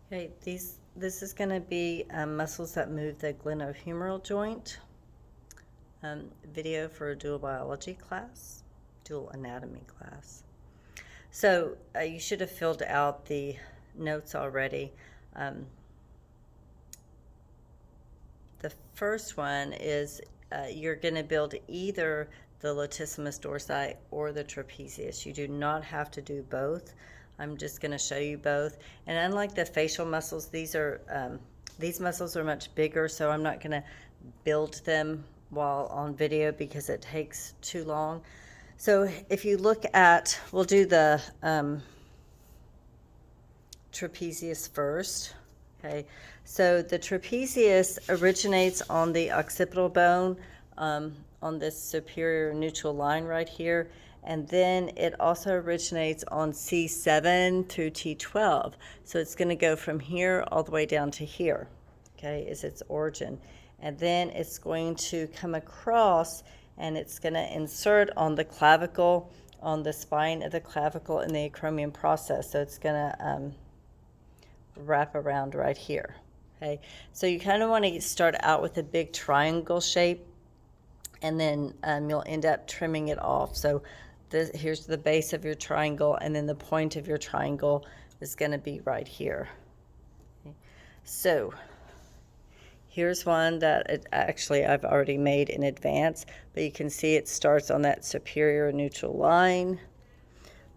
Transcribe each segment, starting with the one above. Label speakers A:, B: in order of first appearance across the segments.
A: Okay, this is going to be muscles that move the glenohumeral joint. Video for a dual biology class, dual anatomy class. So you should have filled out the notes already. The first one is you're going to build either the latissimus dorsi or the trapezius. You do not have to do both. I'm just going to show you both. And unlike the facial muscles, these muscles are much bigger, so I'm not going to build them while on video because it takes too long. So if you look at, we'll do the trapezius first. Okay, so the trapezius originates on the occipital bone, on this superior neutral line right here, and then it also originates on C7 through T12. So it's going to go from here all the way down to here, okay, is its origin. And then it's going to come across and it's going to insert on the clavicle, on the spine of the clavicle in the acromion process. So it's going to wrap around right here. Okay, so you kind of want to start out with a big triangle shape, and then you'll end up trimming it off. So here's the base of your triangle, and then the point of your triangle is going to be right here. Okay. So here's one that actually I've already made in advance, but you can see it starts on that superior neutral line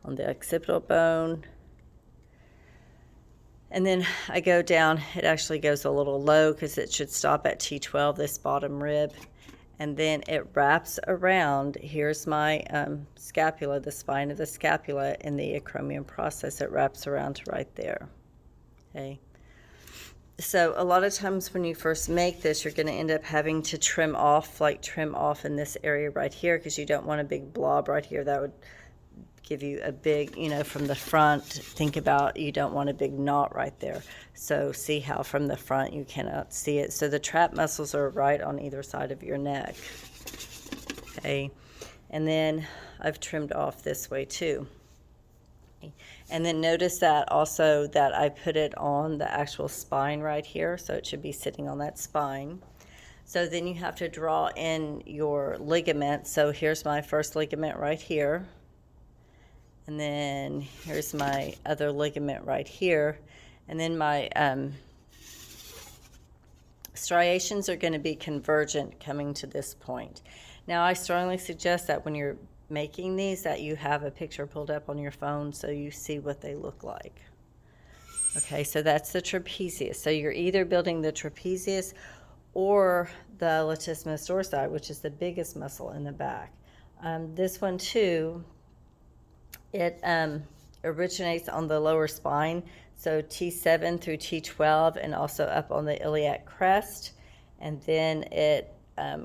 A: on the occipital bone. And then I go down, it actually goes a little low because it should stop at T12, this bottom rib. And then it wraps around, here's my scapula, the spine of the scapula in the acromion process. It wraps around to right there, okay? So a lot of times when you first make this, you're gonna end up having to trim off in this area right here because you don't want a big blob right here. That would give you a big, from the front, think about, you don't want a big knot right there. So see how from the front you cannot see it. So the trap muscles are right on either side of your neck. Okay, and then I've trimmed off this way too. And then notice that also that I put it on the actual spine right here, so it should be sitting on that spine. So then you have to draw in your ligament. So here's my first ligament right here. And then here's my other ligament right here. And then my striations are going to be convergent coming to this point. Now, I strongly suggest that when you're making these that you have a picture pulled up on your phone so you see what they look like. Okay, so that's the trapezius. So you're either building the trapezius or the latissimus dorsi, which is the biggest muscle in the back. This one too, it originates on the lower spine, so T7 through T12, and also up on the iliac crest. And then it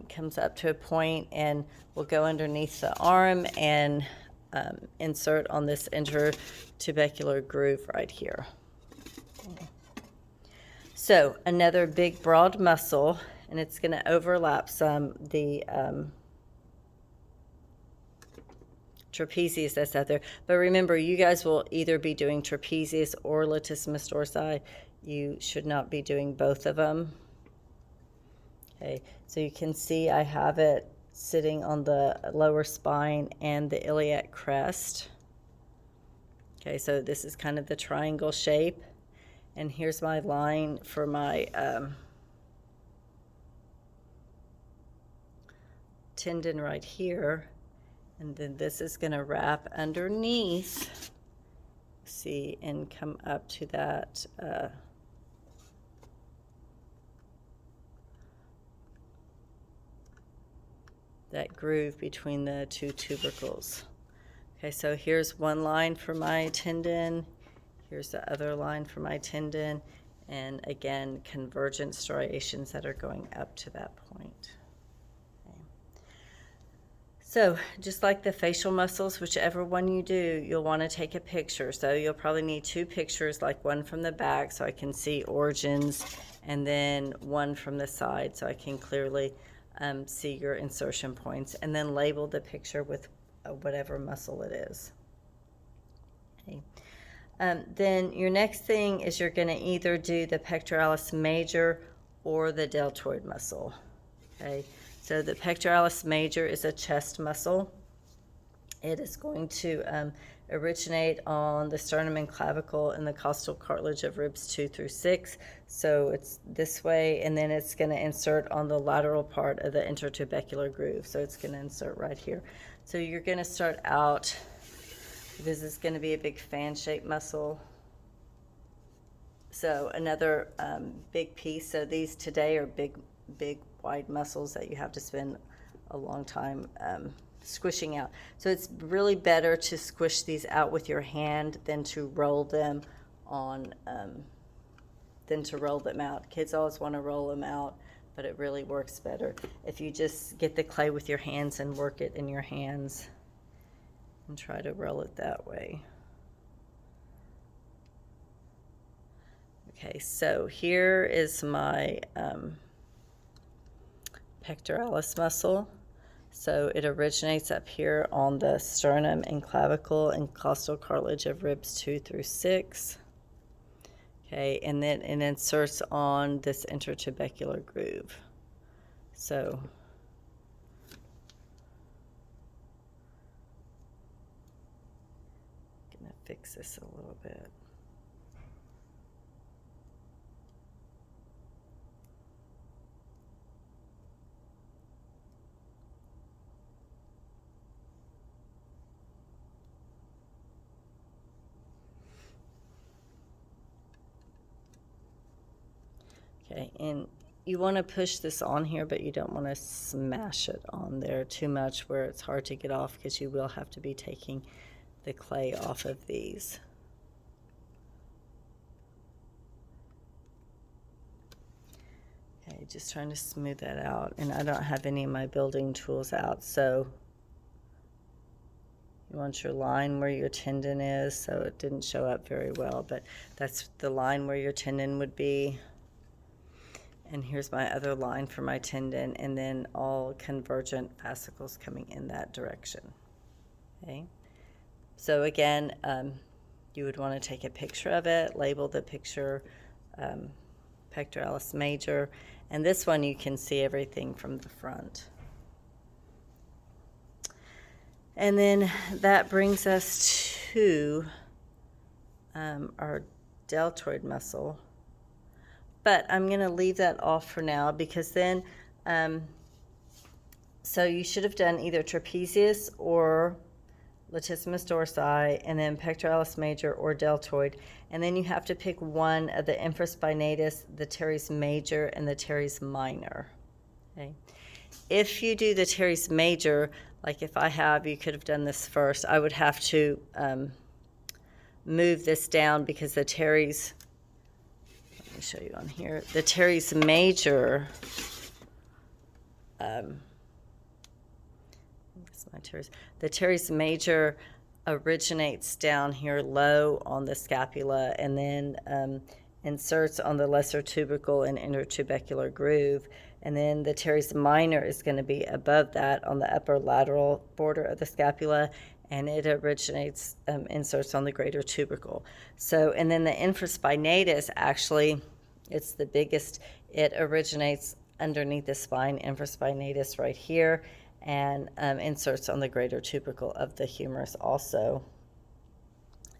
A: comes up to a point and will go underneath the arm and insert on this intertubercular groove right here. So another big broad muscle, and it's going to overlap some the trapezius that's out there. But remember, you guys will either be doing trapezius or latissimus dorsi. You should not be doing both of them. Okay, so you can see I have it sitting on the lower spine and the iliac crest. Okay, so this is kind of the triangle shape. And here's my line for my tendon right here. And then this is going to wrap underneath, see, and come up to that that groove between the two tubercles. Okay, so here's one line for my tendon. Here's the other line for my tendon. And again, convergent striations that are going up to that point. So just like the facial muscles, whichever one you do, you'll want to take a picture. So you'll probably need two pictures, like one from the back so I can see origins, and then one from the side so I can clearly see your insertion points, and then label the picture with whatever muscle it is. Okay. Then your next thing is you're going to either do the pectoralis major or the deltoid muscle. Okay, so the pectoralis major is a chest muscle. It is going to originate on the sternum and clavicle and the costal cartilage of ribs 2 through 6. So it's this way, and then it's going to insert on the lateral part of the intertubercular groove. So it's going to insert right here. So you're going to start out, because it's going to be a big fan-shaped muscle. So another big piece. So these today are big, wide muscles that you have to spend a long time squishing out. So it's really better to squish these out with your hand than to roll them on, out. Kids always want to roll them out, but it really works better if you just get the clay with your hands and work it in your hands and try to roll it that way. Okay, so here is my pectoralis muscle. So it originates up here on the sternum and clavicle and costal cartilage of ribs 2 through 6. Okay, and then it inserts on this intertubercular groove. So I'm gonna fix this a little bit. Okay, and you want to push this on here, but you don't want to smash it on there too much where it's hard to get off, because you will have to be taking the clay off of these. Okay, just trying to smooth that out, and I don't have any of my building tools out, so you want your line where your tendon is, so it didn't show up very well, but that's the line where your tendon would be. And here's my other line for my tendon, and then all convergent fascicles coming in that direction. Okay. So again, you would want to take a picture of it, label the picture pectoralis major, and this one you can see everything from the front. And then that brings us to our deltoid muscle. But I'm going to leave that off for now, because then, so you should have done either trapezius or latissimus dorsi, and then pectoralis major or deltoid. And then you have to pick one of the infraspinatus, the teres major, and the teres minor. Okay. If you do the teres major, like if I have, you could have done this first, I would have to move this down, because the teres, let me show you on here, the teres major, the teres major originates down here low on the scapula, and then inserts on the lesser tubercle and intertubercular groove. And then the teres minor is going to be above that on the upper lateral border of the scapula, and it originates, inserts on the greater tubercle. So, and then the infraspinatus, actually, it's the biggest. It originates underneath the spine, infraspinatus right here, and inserts on the greater tubercle of the humerus also.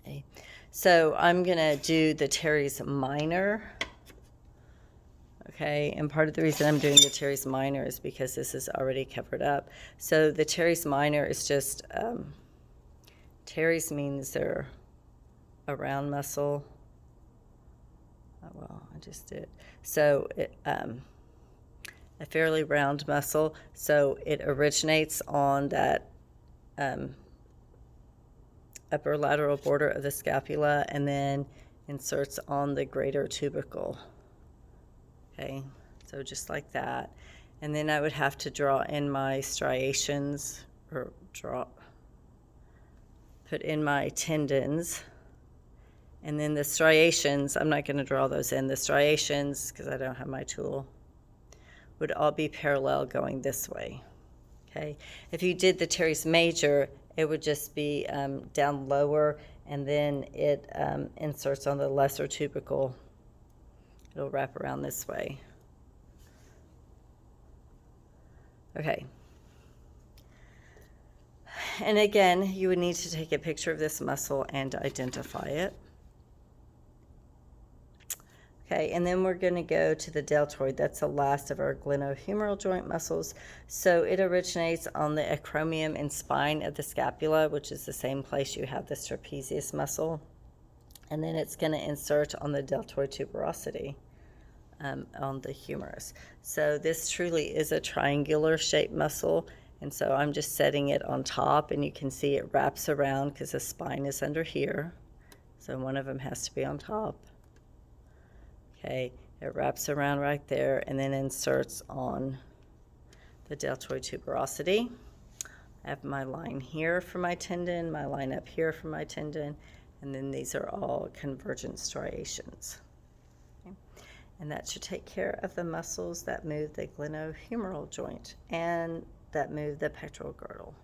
A: Okay. So I'm going to do the teres minor. Okay, and part of the reason I'm doing the teres minor is because this is already covered up. So the teres minor is just, teres means they're a round muscle. Oh, well, I just did. So it, a fairly round muscle. So it originates on that upper lateral border of the scapula, and then inserts on the greater tubercle. Okay, so just like that. And then I would have to draw in my striations, or put in my tendons. And then the striations, I'm not going to draw those in. The striations, because I don't have my tool, would all be parallel going this way. Okay, if you did the teres major, it would just be down lower, and then it inserts on the lesser tubercle. It'll wrap around this way. Okay. And again, you would need to take a picture of this muscle and identify it. Okay, and then we're going to go to the deltoid. That's the last of our glenohumeral joint muscles. So it originates on the acromion and spine of the scapula, which is the same place you have this trapezius muscle. And then it's going to insert on the deltoid tuberosity, on the humerus. So this truly is a triangular shaped muscle. And so I'm just setting it on top, and you can see it wraps around because the spine is under here. So one of them has to be on top. Okay, it wraps around right there and then inserts on the deltoid tuberosity. I have my line here for my tendon, my line up here for my tendon, and then these are all convergent striations. Okay. And that should take care of the muscles that move the glenohumeral joint and that move the pectoral girdle.